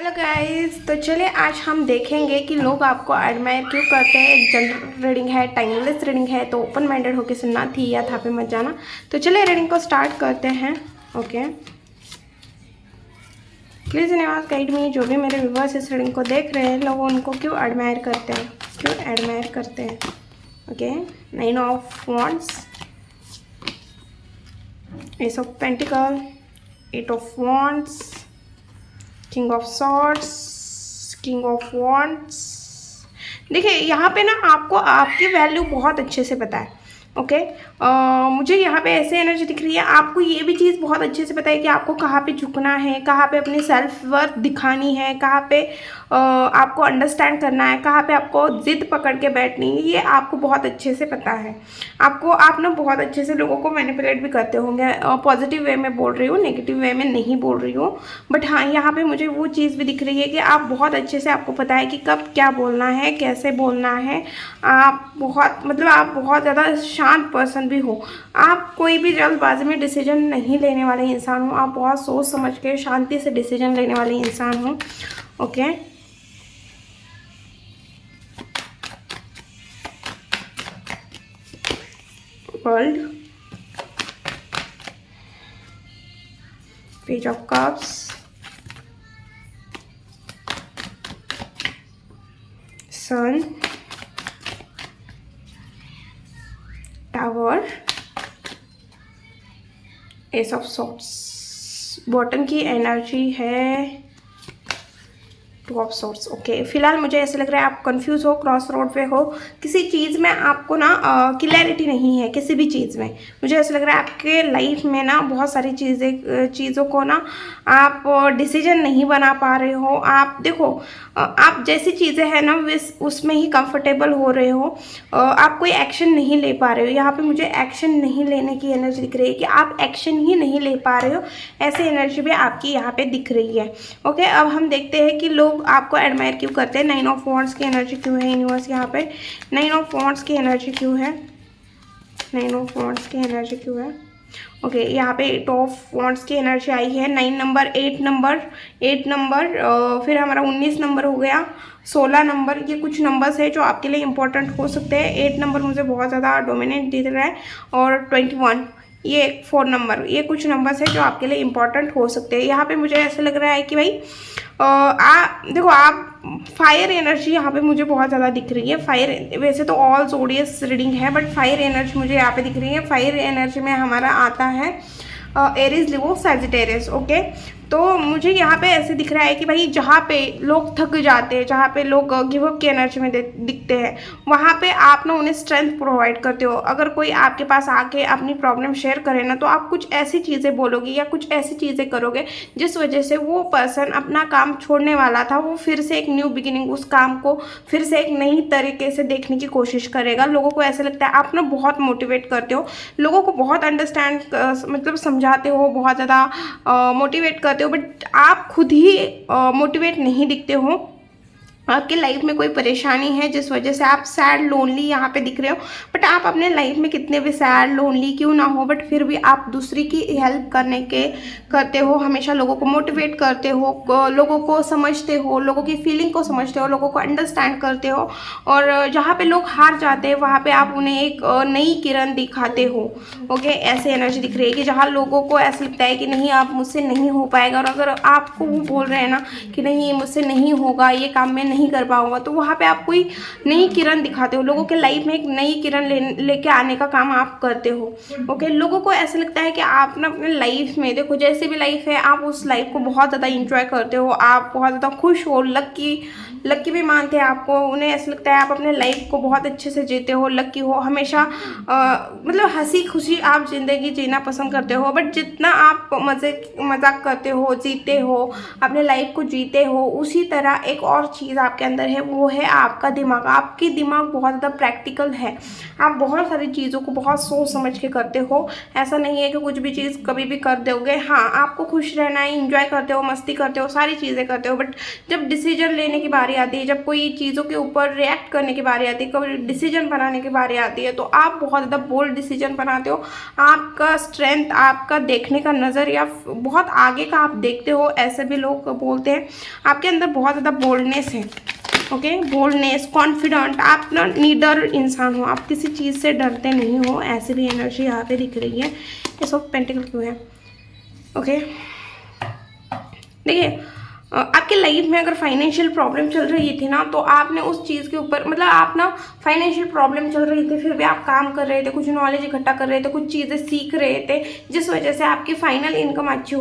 Hello guys, तो चलिए आज हम देखेंगे कि लोग आपको एडमायर क्यों करते हैं। एक जनरल रीडिंग है, टाइमलेस रीडिंग है, तो ओपन माइंडेड होकर सुनना थी या था पे मत जाना। तो चलिए रीडिंग को स्टार्ट करते हैं। Okay, please universe guide me. जो भी मेरे व्यूवर्स इस रीडिंग को देख रहे हैं, लोग उनको क्यों एडमायर करते हैं, क्यों एडमायर करते हैं। Okay, 9 of wands, S of pentacle, 8 of wands, king of swords, king of wands. देखिए यहाँ पे ना आपको आपकी वैल्यू बहुत अच्छे से पता है। ओके, मुझे यहाँ पे ऐसे एनर्जी दिख रही है, आपको ये भी चीज़ बहुत अच्छे से पता है कि आपको कहाँ पे झुकना है, कहाँ पे अपनी सेल्फ वर्थ दिखानी है, कहाँ पे आपको अंडरस्टैंड करना है, कहाँ पे आपको जिद पकड़ के बैठनी है, ये आपको बहुत अच्छे से पता है। आप ना बहुत अच्छे से लोगों को मैनिपुलेट भी करते होंगे। पॉजिटिव वे में बोल रही हूँ, नेगेटिव वे में नहीं बोल रही हूँ। बट हाँ, यहाँ पे मुझे वो चीज़ भी दिख रही है कि आप बहुत अच्छे से, आपको पता है कि कब क्या बोलना है, कैसे बोलना है। आप बहुत ज़्यादा शांत पर्सन भी हो। आप कोई भी जल्दबाजी में डिसीजन नहीं लेने वाले इंसान हो। आप बहुत सोच समझ के शांति से डिसीजन लेने वाले इंसान हो। Okay, world, page of cups, sun, tower, ace of swords. Bottom की एनर्जी है 2 ऑफ सॉर्ड्स। ओके, फिलहाल मुझे ऐसा लग रहा है आप कंफ्यूज हो, क्रॉस रोड पे हो, किसी चीज़ में आपको ना क्लैरिटी नहीं है। किसी भी चीज़ में मुझे ऐसा लग रहा है आपके लाइफ में ना बहुत सारी चीज़ों को ना आप डिसीजन नहीं बना पा रहे हो। आप देखो, आप जैसी चीज़ें हैं ना उसमें ही कंफर्टेबल हो रहे हो। आप कोई एक्शन नहीं ले पा रहे हो। यहाँ पे मुझे एक्शन नहीं लेने की एनर्जी दिख रही है कि आप एक्शन ही नहीं ले पा रहे हो। ऐसी एनर्जी भी आपकी यहाँ पे दिख रही है। ओके, अब हम देखते हैं कि लोग आपको एडमायर क्यों करते हैं। 9 ऑफ वॉन्ड्स की एनर्जी क्यों है यूनिवर्स यहाँ पे। 9 ऑफ वॉन्ड्स की एनर्जी क्यों है, 9 ऑफ वॉन्ड्स की एनर्जी क्यों है। ओके, यहाँ पे 8 ऑफ वॉन्ड्स की एनर्जी आई है। 9 नंबर, 8 नंबर, 8 नंबर, फिर हमारा 19 नंबर हो गया, 16 नंबर। ये कुछ नंबर्स है जो आपके लिए इंपॉर्टेंट हो सकते हैं। 8 नंबर मुझे बहुत ज़्यादा डोमिनेट दिख रहा है, और 21, ये 4 नंबर, ये कुछ नंबर्स है जो आपके लिए इंपॉर्टेंट हो सकते हैं। यहाँ पे मुझे ऐसा लग रहा है कि भाई देखो, आप फायर एनर्जी यहाँ पे मुझे बहुत ज़्यादा दिख रही है। फायर, वैसे तो ऑल ज़ोडियस रीडिंग है, बट फायर एनर्जी मुझे यहाँ पे दिख रही है। फायर एनर्जी में हमारा आता है एरीज, लियो, सैजिटेरियस। ओके, तो मुझे यहाँ पे ऐसे दिख रहा है कि भाई जहाँ पे लोग थक जाते हैं, जहाँ पे लोग गिव अप की एनर्जी में दिखते हैं, वहाँ पे आप ना उन्हें स्ट्रेंथ प्रोवाइड करते हो। अगर कोई आपके पास आके अपनी प्रॉब्लम शेयर करे ना, तो आप कुछ ऐसी चीज़ें बोलोगे या कुछ ऐसी चीज़ें करोगे जिस वजह से वो पर्सन अपना काम छोड़ने वाला था, वो फिर से एक न्यू बिगिनिंग, उस काम को फिर से एक नई तरीके से देखने की कोशिश करेगा। लोगों को ऐसा लगता है आप ना बहुत मोटिवेट करते हो, लोगों को बहुत अंडरस्टैंड समझाते हो, बहुत ज़्यादा मोटिवेट करते हो, बट आप खुद ही मोटिवेट नहीं दिखते हो। आपके लाइफ में कोई परेशानी है जिस वजह से आप सैड, लोनली यहाँ पे दिख रहे हो। बट आप अपने लाइफ में कितने भी सैड, लोनली क्यों ना हो, बट फिर भी आप दूसरी की हेल्प करते हो, हमेशा लोगों को मोटिवेट करते हो, लोगों को समझते हो, लोगों की फीलिंग को समझते हो, लोगों को अंडरस्टैंड करते हो। और जहाँ पे लोग हार जाते हैं वहाँ पे आप उन्हें एक नई किरण दिखाते हो। ओके, ऐसे एनर्जी दिख रही है कि जहाँ लोगों को ऐसा लगता है कि नहीं, आप मुझसे नहीं हो पाएगा, और अगर आपको वो बोल रहे हैं ना कि नहीं मुझसे नहीं होगा, ये काम मैं नहीं कर पाऊंगा, तो वहाँ पे आप कोई नई किरण दिखाते हो। लोगों के लाइफ में एक नई किरण लेके आने का काम आप करते हो। ओके, लोगों को ऐसा लगता है कि आप ना अपने लाइफ में, देखो जैसे भी लाइफ है, आप उस लाइफ को बहुत ज़्यादा इंजॉय करते हो, आप बहुत ज़्यादा खुश हो, लक्की भी मानते हैं आपको। उन्हें ऐसा लगता है आप अपने लाइफ को बहुत अच्छे से जीते हो, लक्की हो, हमेशा हंसी खुशी आप ज़िंदगी जीना पसंद करते हो। बट जितना आप मजाक करते हो, जीते हो, अपने लाइफ को जीते हो, उसी तरह एक और चीज़ आपके अंदर है वो है आपका दिमाग। आपकी दिमाग बहुत ज़्यादा प्रैक्टिकल है, आप बहुत सारी चीज़ों को बहुत सोच समझ के करते हो। ऐसा नहीं है कि कुछ भी चीज़ कभी भी कर दोगे। हाँ, आपको खुश रहना है, इंजॉय करते हो, मस्ती करते हो, सारी चीज़ें करते हो, बट जब डिसीजन लेने की बारी आती है, जब कोई चीज़ों के ऊपर रिएक्ट करने की बारी आती है, कभी डिसीजन बनाने की बारी आती है, तो आप बहुत ज़्यादा बोल्ड डिसीजन बनाते हो। आपका स्ट्रेंथ, आपका देखने का नज़रिया बहुत आगे का आप देखते हो, ऐसे भी लोग बोलते हैं। आपके अंदर बहुत ज़्यादा बोल्डनेस है, ओके, बोल्डनेस, कॉन्फिडेंट, आप ना नीडर इंसान हो, आप किसी चीज़ से डरते नहीं हो, ऐसी भी एनर्जी यहाँ पे दिख रही है। ये सब पेंटिकल क्यों है, ओके। देखिए, आपके लाइफ में अगर फाइनेंशियल प्रॉब्लम चल रही थी ना, तो आपने उस चीज़ के ऊपर, मतलब आप ना फाइनेंशियल प्रॉब्लम चल रही थी, फिर भी आप काम कर रहे थे, कुछ नॉलेज इकट्ठा कर रहे थे, कुछ चीज़ें सीख रहे थे, जिस वजह से आपकी फाइनल इनकम अच्छी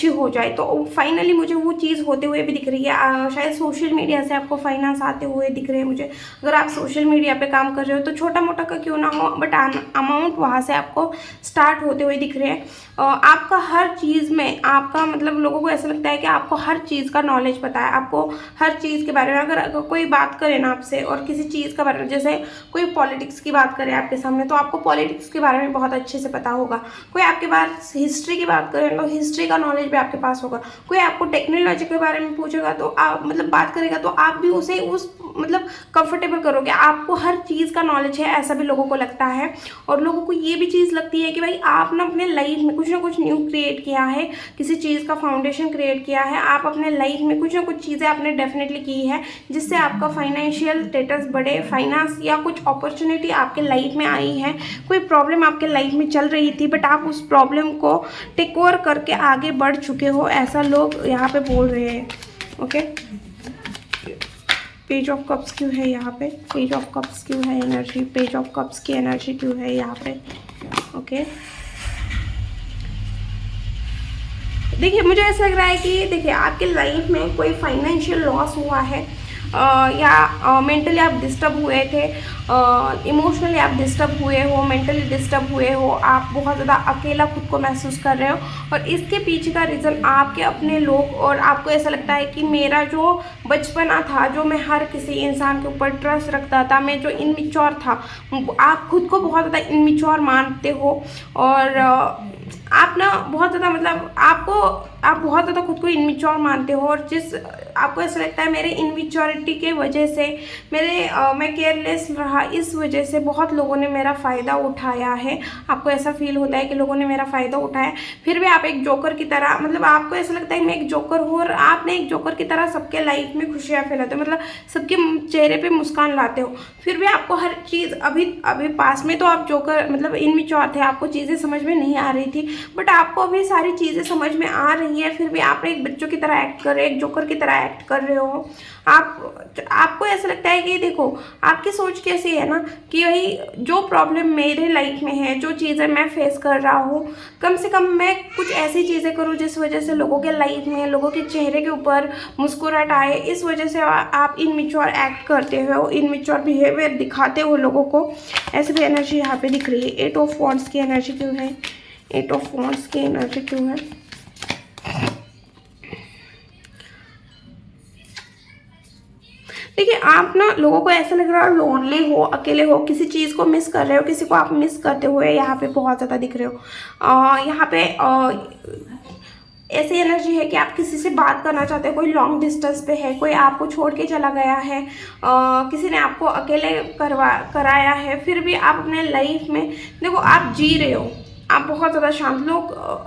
हो जाए। तो फाइनली मुझे वो चीज़ होते हुए भी दिख रही है। शायद सोशल मीडिया से आपको फाइनेंस आते हुए दिख रहे हैं मुझे। अगर आप सोशल मीडिया पर काम कर रहे हो तो छोटा मोटा का क्यों ना हो, बट अमाउंट वहाँ से आपको स्टार्ट होते हुए दिख रहे हैं। आपका हर चीज़ में, आपका मतलब लोगों को ऐसा लगता है कि आपको हर चीज़ का नॉलेज पता है, आपको हर चीज़ के बारे में, अगर कोई बात करे ना आपसे और किसी चीज़ के बारे में, जैसे कोई पॉलिटिक्स की बात करे आपके सामने, तो आपको पॉलिटिक्स के बारे में बहुत अच्छे से पता होगा। कोई आपके पास हिस्ट्री की बात करे तो हिस्ट्री का नॉलेज भी आपके पास होगा। कोई आपको टेक्नोलॉजी के बारे में पूछेगा तो आप मतलब बात करेगा तो आप भी उसे उस मतलब कंफर्टेबल करोगे, आपको हर चीज़ का नॉलेज है, ऐसा भी लोगों को लगता है। और लोगों को ये भी चीज़ लगती है कि भाई आप ना अपने लाइफ में कुछ ना कुछ न्यू क्रिएट किया है, किसी चीज़ का फाउंडेशन क्रिएट किया है, आप अपने लाइफ में कुछ ना कुछ चीज़ें आपने डेफिनेटली की है, जिससे आपका फाइनेंशियल स्टेटस बढ़े, फाइनेंस या कुछ अपॉर्चुनिटी आपके लाइफ में आई है। कोई प्रॉब्लम आपके लाइफ में चल रही थी, बट आप उस प्रॉब्लम को टेक ओवर करके आगे बढ़ चुके हो, ऐसा लोग यहाँ पे बोल रहे हैं, ओके। पेज ऑफ कप्स क्यों है यहाँ पे, पेज ऑफ कप्स क्यों है एनर्जी, पेज ऑफ कप्स की एनर्जी क्यों है यहाँ पे, ओके। देखिए, मुझे ऐसा लग रहा है कि देखिए आपके लाइफ में कोई फाइनेंशियल लॉस हुआ है, या मेंटली आप डिस्टर्ब हुए थे, इमोशनली आप डिस्टर्ब हुए हो, मेंटली डिस्टर्ब हुए हो, आप बहुत ज़्यादा अकेला खुद को महसूस कर रहे हो, और इसके पीछे का रीज़न आपके अपने लोग, और आपको ऐसा लगता है कि मेरा जो बचपना था, जो मैं हर किसी इंसान के ऊपर ट्रस्ट रखता था, मैं जो इनमिच्योर था, आप खुद को बहुत ज़्यादा इनमिच्योर मानते हो, और आप ना बहुत ज़्यादा मतलब आप बहुत ज़्यादा खुद को इनमिच्योर मानते हो, और जिस आपको ऐसा लगता है मेरे इनमिच्योरिटी के वजह से, मैं केयरलेस रहा, इस वजह से बहुत लोगों ने मेरा फ़ायदा उठाया है। आपको ऐसा फील होता है कि लोगों ने मेरा फ़ायदा उठाया, फिर भी आप एक जोकर की तरह, मतलब आपको ऐसा लगता है मैं एक जोकर हूँ, और आपने एक जोकर की तरह सबके लाइफ में खुशियाँ फैलाते हो, मतलब सबके चेहरे पे मुस्कान लाते हो, फिर भी आपको हर चीज़ अभी पास में तो आप जोकर मतलब इनमिच्योर थे, आपको चीज़ें समझ में नहीं आ रही थी, बट आपको अभी सारी चीज़ें समझ में आ रही है, फिर भी आप एक बच्चों की तरह एक्ट कर रहे हो, एक जोकर की तरह एक्ट कर रहे हो। आपको ऐसा लगता है कि देखो आपकी सोच कैसी है ना, कि भाई जो प्रॉब्लम मेरे लाइफ में है, जो चीज़ें मैं फेस कर रहा हूँ, कम से कम मैं कुछ ऐसी चीज़ें करूँ जिस वजह से लोगों के लाइफ में, लोगों के चेहरे के ऊपर मुस्कुराहट आए, इस वजह से आप इनमिच्योर एक्ट करते हो, इनमिच्योर बिहेवियर दिखाते हो लोगों को। ऐसे भी एनर्जी यहाँ पे दिख रही है। 8 ऑफ वॉन्ड्स की एनर्जी क्यों है, 8 ऑफ वॉन्ड्स की एनर्जी क्यों है। देखिए, आप ना लोगों को ऐसा लग रहा है लोनली हो, अकेले हो, किसी चीज़ को मिस कर रहे हो, किसी को आप मिस करते हुए यहाँ पे बहुत ज़्यादा दिख रहे हो। यहाँ पे ऐसी एनर्जी है कि आप किसी से बात करना चाहते हो, कोई लॉन्ग डिस्टेंस पे है, कोई आपको छोड़ के चला गया है, किसी ने आपको अकेले कराया है, फिर भी आप अपने लाइफ में देखो आप जी रहे हो, आप बहुत ज़्यादा शांत,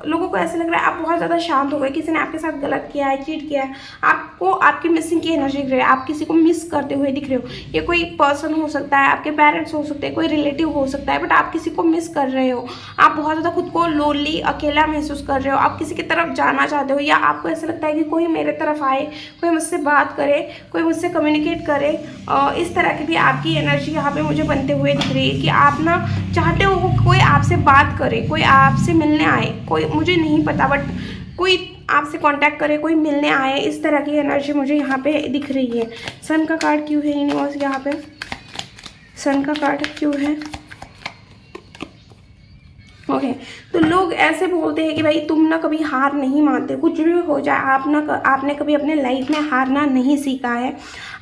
लोगों को ऐसा लग रहा है आप बहुत ज़्यादा शांत हो गए, किसी ने आपके साथ गलत किया है, चीट किया है, आपको आपकी मिसिंग की एनर्जी दिख रही है, आप किसी को मिस करते हुए दिख रहे हो। ये कोई पर्सन हो सकता है, आपके पेरेंट्स हो सकते हैं, कोई रिलेटिव हो सकता है, बट आप किसी को मिस कर रहे हो, आप बहुत ज़्यादा खुद को लोनली, अकेला महसूस कर रहे हो, आप किसी की तरफ जाना चाहते हो, या आपको ऐसा लगता है कि कोई मेरे तरफ आए, कोई मुझसे बात करे, कोई मुझसे कम्युनिकेट करे। इस तरह की भी आपकी एनर्जी यहाँ पे मुझे बनते हुए दिख रही है कि आप ना चाहते हो कोई आपसे बात करे, कोई आपसे मिलने आए, कोई मुझे नहीं पता बट कोई आपसे कांटेक्ट करे, कोई मिलने आए, इस तरह की एनर्जी मुझे यहाँ पे दिख रही है। सन का कार्ड क्यों है यूनिवर्स यहाँ पे, सन का कार्ड क्यों है, ओके। तो लोग ऐसे बोलते हैं कि भाई तुम ना कभी हार नहीं मानते, कुछ भी हो जाए आपने कभी अपने लाइफ में हारना नहीं सीखा है।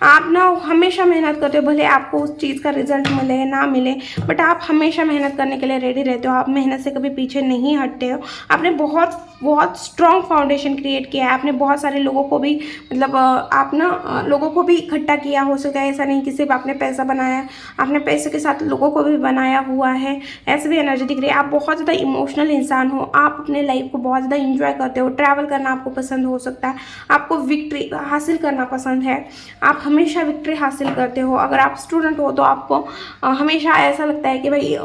आप ना हमेशा मेहनत करते हो, भले आपको उस चीज़ का रिजल्ट मिले ना मिले, बट आप हमेशा मेहनत करने के लिए रेडी रहते हो। आप मेहनत से कभी पीछे नहीं हटते हो। आपने बहुत बहुत स्ट्रॉन्ग फाउंडेशन क्रिएट किया है। आपने बहुत सारे लोगों को भी मतलब आप ना लोगों को भी इकट्ठा किया हो सका है। ऐसा नहीं कि सिर्फ आपने पैसा बनाया, आपने पैसे के साथ लोगों को भी बनाया हुआ है। ऐसे भी एनर्जी दिख रही है। आप बहुत ज़्यादा इमोशनल इंसान हो। आप अपने लाइफ को बहुत ज़्यादा इंजॉय करते हो। ट्रैवल करना आपको पसंद हो सकता है। आपको विक्ट्री हासिल करना पसंद है। आप हमेशा विक्ट्री हासिल करते हो। अगर आप स्टूडेंट हो तो आपको हमेशा ऐसा लगता है कि भाई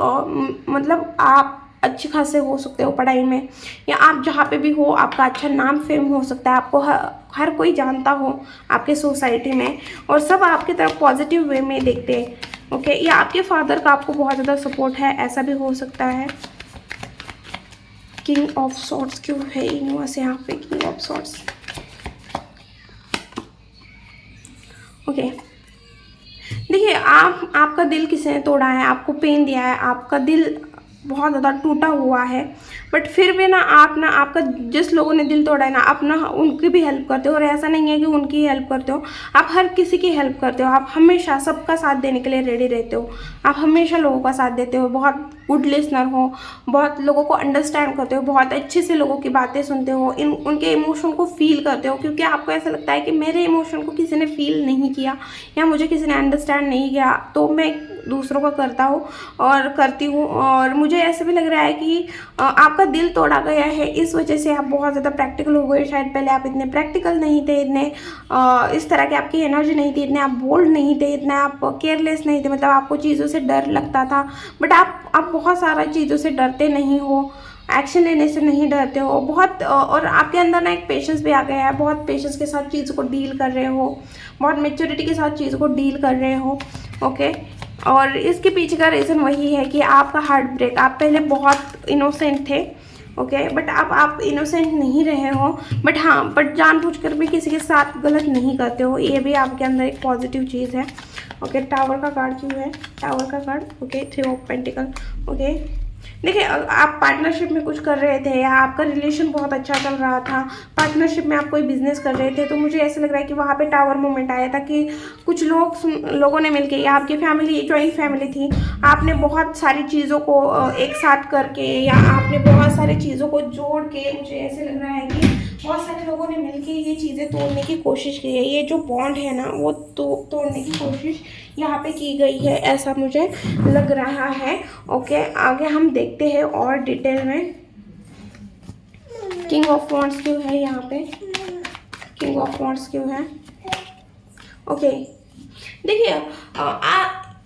मतलब आप अच्छे खासे हो सकते हो पढ़ाई में, या आप जहाँ पे भी हो आपका अच्छा नाम फेम हो सकता है। आपको हर कोई जानता हो आपके सोसाइटी में, और सब आपकी तरफ पॉजिटिव वे में देखते हैं। ओके, या आपके फादर का आपको बहुत ज़्यादा सपोर्ट है, ऐसा भी हो सकता है। किंग ऑफ सॉर्ड्स क्यों है यूनिवर्स यहाँ पे? King of swords. ओके, देखिए आपका दिल किसी ने तोड़ा है, आपको पेन दिया है, आपका दिल बहुत ज़्यादा टूटा हुआ है, बट फिर भी ना आपका जिस लोगों ने दिल तोड़ा है ना, आप ना उनकी भी हेल्प करते हो। और ऐसा नहीं है कि उनकी हेल्प करते हो, आप हर किसी की हेल्प करते हो। आप हमेशा सबका साथ देने के लिए रेडी रहते हो। आप हमेशा लोगों का साथ देते हो। बहुत गुड लिसनर हो, बहुत लोगों को अंडरस्टैंड करते हो, बहुत अच्छे से लोगों की बातें सुनते हो, उनके इमोशन को फील करते हो। क्योंकि आपको ऐसा लगता है कि मेरे इमोशन को किसी ने फील नहीं किया या मुझे किसी ने अंडरस्टैंड नहीं किया, तो मैं दूसरों का करता हूँ और करती हूँ। और मुझे ऐसे भी लग रहा है कि आपका दिल तोड़ा गया है, इस वजह से आप बहुत ज़्यादा प्रैक्टिकल हो गए। शायद पहले आप इतने प्रैक्टिकल नहीं थे, इतने इस तरह की आपकी एनर्जी नहीं थी, इतने आप बोल्ड नहीं थे, इतने आप केयरलेस नहीं थे। मतलब आपको चीज़ों से डर लगता था, बट आप बहुत सारा चीज़ों से डरते नहीं हो, एक्शन लेने से नहीं डरते हो बहुत। और आपके अंदर ना एक पेशेंस भी आ गया है। बहुत पेशेंस के साथ चीज़ों को डील कर रहे हो, बहुत मेच्योरिटी के साथ चीज़ों को डील कर रहे हो। ओके, और इसके पीछे का रीज़न वही है कि आपका हार्ट ब्रेक, आप पहले बहुत इनोसेंट थे। ओके, बट अब आप इनोसेंट नहीं रहे हो, बट हाँ, बट जानबूझकर भी किसी के साथ गलत नहीं करते हो। ये भी आपके अंदर एक पॉजिटिव चीज़ है। ओके, टावर का कार्ड क्यों है? टावर का card, okay, 3 of pentacle. Okay, देखिए आप पार्टनरशिप में कुछ कर रहे थे, या आपका रिलेशन बहुत अच्छा चल रहा था, पार्टनरशिप में आप कोई बिजनेस कर रहे थे, तो मुझे ऐसा लग रहा है कि वहाँ पे टावर मोमेंट आया था कि कुछ लोगों ने मिलके, या आपकी फैमिली जॉइंट फैमिली थी, आपने बहुत सारी चीज़ों को एक साथ करके, या आपने बहुत सारी चीज़ों को जोड़ के, मुझे ऐसे लग रहा है कि बहुत सारे लोगों ने मिलके ये चीज़ें तोड़ने की कोशिश की है। ये जो बॉन्ड है ना, वो तोड़ने की कोशिश यहाँ पे की गई है, ऐसा मुझे लग रहा है। ओके, आगे हम देखते हैं और डिटेल में। किंग ऑफ वॉन्ड्स क्यों है यहाँ पे? किंग ऑफ वॉन्ड्स क्यों है? ओके, देखिए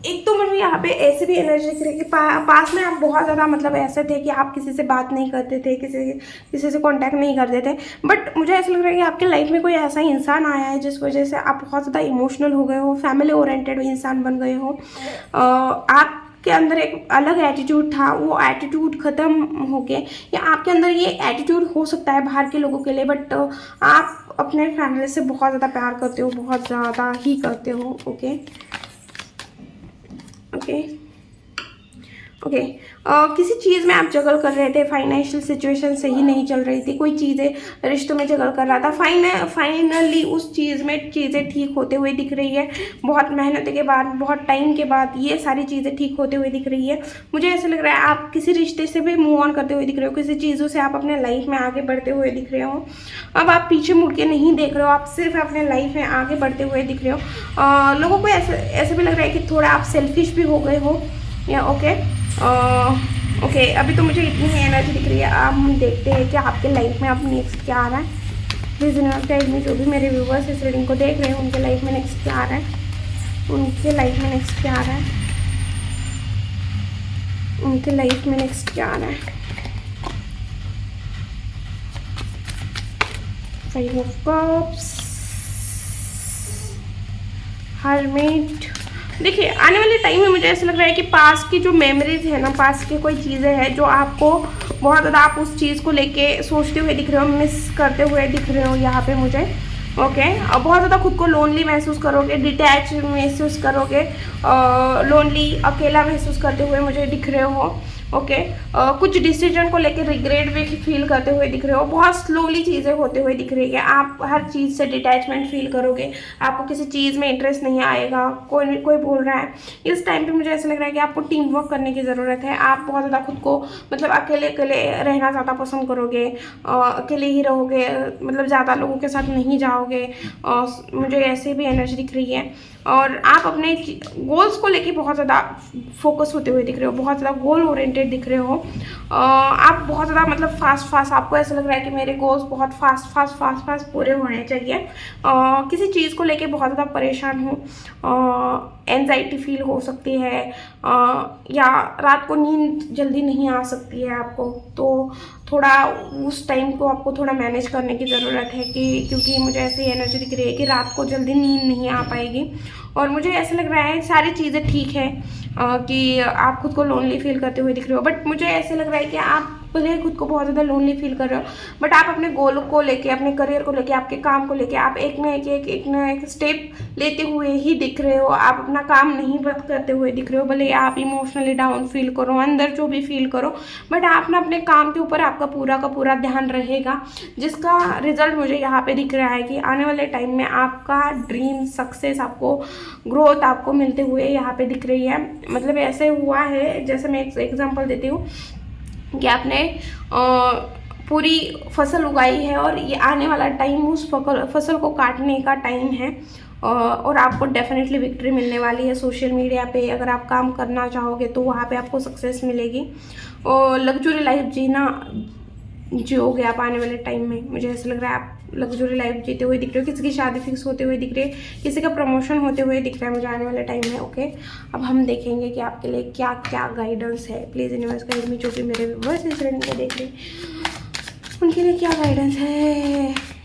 एक तो मुझे यहाँ पे ऐसे भी एनर्जी दिख रही है कि पास में आप बहुत ज़्यादा मतलब ऐसे थे कि आप किसी से बात नहीं करते थे, किसी से कांटेक्ट नहीं करते थे, बट मुझे ऐसा लग रहा है कि आपके लाइफ में कोई ऐसा इंसान आया है जिस वजह से आप बहुत ज़्यादा इमोशनल हो गए हो, फैमिली ओरिएंटेड इंसान बन गए हो। आपके अंदर एक अलग एटीट्यूड था, वो एटीट्यूड ख़त्म हो गया, या आपके अंदर ये एटीट्यूड हो सकता है बाहर के लोगों के लिए, बट आप अपने फैमिली से बहुत ज़्यादा प्यार करते हो, बहुत ज़्यादा ही करते हो। ओके ओके ओके, किसी चीज़ में आप जगल कर रहे थे, फाइनेंशियल सिचुएशन सही नहीं चल रही थी, कोई चीज़ें रिश्तों में जगल कर रहा था, फाइनली उस चीज़ में चीज़ें ठीक होते हुए दिख रही है। बहुत मेहनत के बाद, बहुत टाइम के बाद ये सारी चीज़ें ठीक होते हुए दिख रही है। मुझे ऐसा लग रहा है आप किसी रिश्ते से भी मूव ऑन करते हुए दिख रहे हो, किसी चीज़ों से आप अपने लाइफ में आगे बढ़ते हुए दिख रहे हो। अब आप पीछे मुड़ के नहीं देख रहे हो, आप सिर्फ अपने लाइफ में आगे बढ़ते हुए दिख रहे हो। लोगों को ऐसे भी लग रहा है कि थोड़ा आप सेल्फिश भी हो गए हो, या ओके, अभी तो मुझे इतनी ही एनर्जी दिख रही है। अब हम देखते हैं कि आपके लाइफ में अब नेक्स्ट क्या आ रहा है। रीजनल टाइम में जो भी मेरे व्यूवर्स इस रीडिंग को देख रहे हैं, उनके लाइफ में नेक्स्ट क्या आ रहा है, उनके लाइफ में नेक्स्ट क्या आ रहा है, उनके लाइफ में नेक्स्ट क्या आ रहा है। 5 ऑफ कप्स, हर्मिट। देखिए आने वाले टाइम में मुझे ऐसा लग रहा है कि पास की जो मेमोरीज है ना, पास की कोई चीज़ें हैं जो आपको बहुत ज़्यादा, आप उस चीज़ को लेके सोचते हुए दिख रहे हो, मिस करते हुए दिख रहे हो यहाँ पे मुझे। ओके, और बहुत ज़्यादा खुद को लोनली महसूस करोगे, डिटैच महसूस करोगे, लोनली अकेला महसूस करते हुए मुझे दिख रहे हो। ओके। कुछ डिसीजन को लेकर रिग्रेट भी फील करते हुए दिख रहे हो, बहुत स्लोली चीज़ें होते हुए दिख रही है, आप हर चीज़ से डिटैचमेंट फील करोगे, आपको किसी चीज़ में इंटरेस्ट नहीं आएगा। कोई बोल रहा है इस टाइम पे, मुझे ऐसा लग रहा है कि आपको टीम वर्क करने की ज़रूरत है। आप बहुत ज़्यादा खुद को मतलब अकेले अकेले रहना ज़्यादा पसंद करोगे, अकेले ही रहोगे, मतलब ज़्यादा लोगों के साथ नहीं जाओगे, मुझे ऐसे भी एनर्जी दिख रही है। और आप अपने गोल्स को लेके बहुत ज़्यादा फोकस होते हुए दिख रहे हो, बहुत ज़्यादा गोल ओरिएंटेड दिख रहे हो। आप बहुत ज़्यादा मतलब फास्ट आपको ऐसा लग रहा है कि मेरे गोल्स बहुत फास्ट पूरे होने चाहिए। किसी चीज़ को लेके बहुत ज़्यादा परेशान हूँ, एंजाइटी फील हो सकती है, या रात को नींद जल्दी नहीं आ सकती है आपको, तो थोड़ा उस टाइम को आपको थोड़ा मैनेज करने की ज़रूरत है कि क्योंकि मुझे ऐसी एनर्जी दिख रही है कि रात को जल्दी नींद नहीं आ पाएगी। और मुझे ऐसा लग रहा है सारी चीज़ें ठीक है, कि आप खुद को लोनली फील करते हुए दिख रहे हो, बट मुझे ऐसे लग रहा है कि आप भले खुद को बहुत ज़्यादा लोनली फील कर रहे हो, बट आप अपने गोल को लेके, अपने करियर को लेके, आपके काम को लेके आप एक ना एक स्टेप लेते हुए ही दिख रहे हो। आप अपना काम नहीं बंद करते हुए दिख रहे हो, भले आप इमोशनली डाउन फील करो, अंदर जो भी फील करो, बट आप ना अपने काम के ऊपर आपका पूरा का पूरा ध्यान रहेगा, जिसका रिजल्ट मुझे यहाँ पे दिख रहा है कि आने वाले टाइम में आपका ड्रीम सक्सेस, आपको ग्रोथ आपको मिलते हुए यहाँ पे दिख रही है। मतलब ऐसे हुआ है, जैसे मैं एक एग्जांपल देती हूँ कि आपने पूरी फसल उगाई है और ये आने वाला टाइम उस फसल को काटने का टाइम है, और आपको डेफिनेटली विक्ट्री मिलने वाली है। सोशल मीडिया पे अगर आप काम करना चाहोगे तो वहाँ पे आपको सक्सेस मिलेगी, और लग्जरी लाइफ जियोगे आप आने वाले टाइम में। मुझे ऐसा लग रहा है आप लग्जरी लाइफ जीते हुए दिख रहे हो, किसी की शादी फिक्स होते हुए दिख रही है, किसी का प्रमोशन होते हुए दिख रहा है मुझे आने वाले टाइम में। ओके, अब हम देखेंगे कि आपके लिए क्या क्या गाइडेंस है। प्लीज़ यूनिवर्स गाइड मी, जो भी मेरे व्यूअर्स इस रीडिंग को देख रहे हैं उनके लिए क्या गाइडेंस है।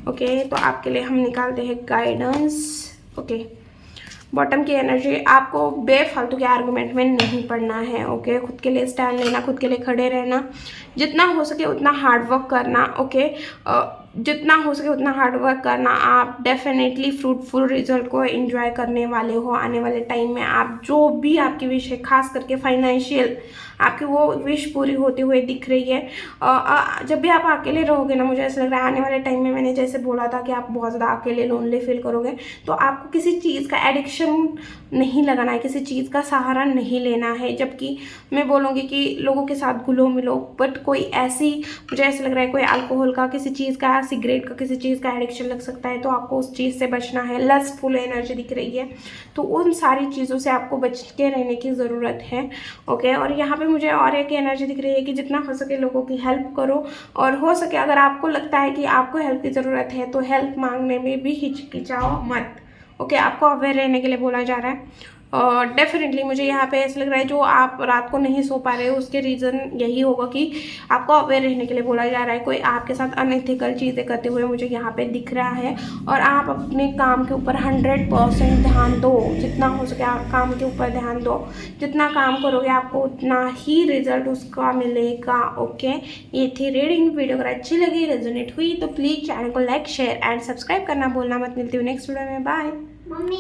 ओके, तो आपके लिए हम निकालते हैं गाइडेंस। ओके, बॉटम की एनर्जी, आपको बेफालतू के आर्गुमेंट में नहीं पड़ना है। ओके, खुद के लिए स्टैंड लेना, खुद के लिए खड़े रहना, जितना हो सके उतना हार्ड वर्क करना। ओके, जितना हो सके उतना हार्ड वर्क करना। आप डेफिनेटली फ्रूटफुल रिजल्ट को एंजॉय करने वाले हो आने वाले टाइम में। आप जो भी आपकी विश है, खास करके फाइनेंशियल, आपकी वो विश पूरी होती हुई दिख रही है। जब भी आप अकेले रहोगे ना, मुझे ऐसा लग रहा है आने वाले टाइम में, मैंने जैसे बोला था कि आप बहुत ज़्यादा अकेले लोनली फील करोगे, तो आपको किसी चीज़ का एडिक्शन नहीं लगाना है, किसी चीज़ का सहारा नहीं लेना है। जबकि मैं बोलूँगी कि लोगों के साथ घुलो मिलो, बट कोई ऐसी, मुझे ऐसा लग रहा है कोई अल्कोहल का, किसी चीज़ का, सिगरेट का, किसी चीज़ का एडिक्शन लग सकता है, तो आपको उस चीज़ से बचना है। लस्टफुल एनर्जी दिख रही है, तो उन सारी चीज़ों से आपको बच के रहने की ज़रूरत है। ओके, और यहाँ पे मुझे और एक एनर्जी दिख रही है कि जितना हो सके लोगों की हेल्प करो, और हो सके अगर आपको लगता है कि आपको हेल्प की ज़रूरत है तो हेल्प मांगने में भी हिचकिचाओ मत। ओके, आपको अवेयर रहने के लिए बोला जा रहा है। और डेफिनेटली मुझे यहाँ पे ऐसा लग रहा है जो आप रात को नहीं सो पा रहे हो उसके रीज़न यही होगा कि आपको अवेयर रहने के लिए बोला जा रहा है। कोई आपके साथ अनएथिकल चीज़ें करते हुए मुझे यहाँ पे दिख रहा है, और आप अपने काम के ऊपर 100% ध्यान दो, जितना हो सके आप काम के ऊपर ध्यान दो। जितना काम करोगे आपको उतना ही रिजल्ट उसका मिलेगा। ओके, ये थी रीडिंग। वीडियो अगर अच्छी लगी, रेजोनेट हुई, तो प्लीज़ चैनल को लाइक, शेयर एंड सब्सक्राइब करना भूलना मत। मिलती हूँ नेक्स्ट वीडियो में। बाय। मम्मी।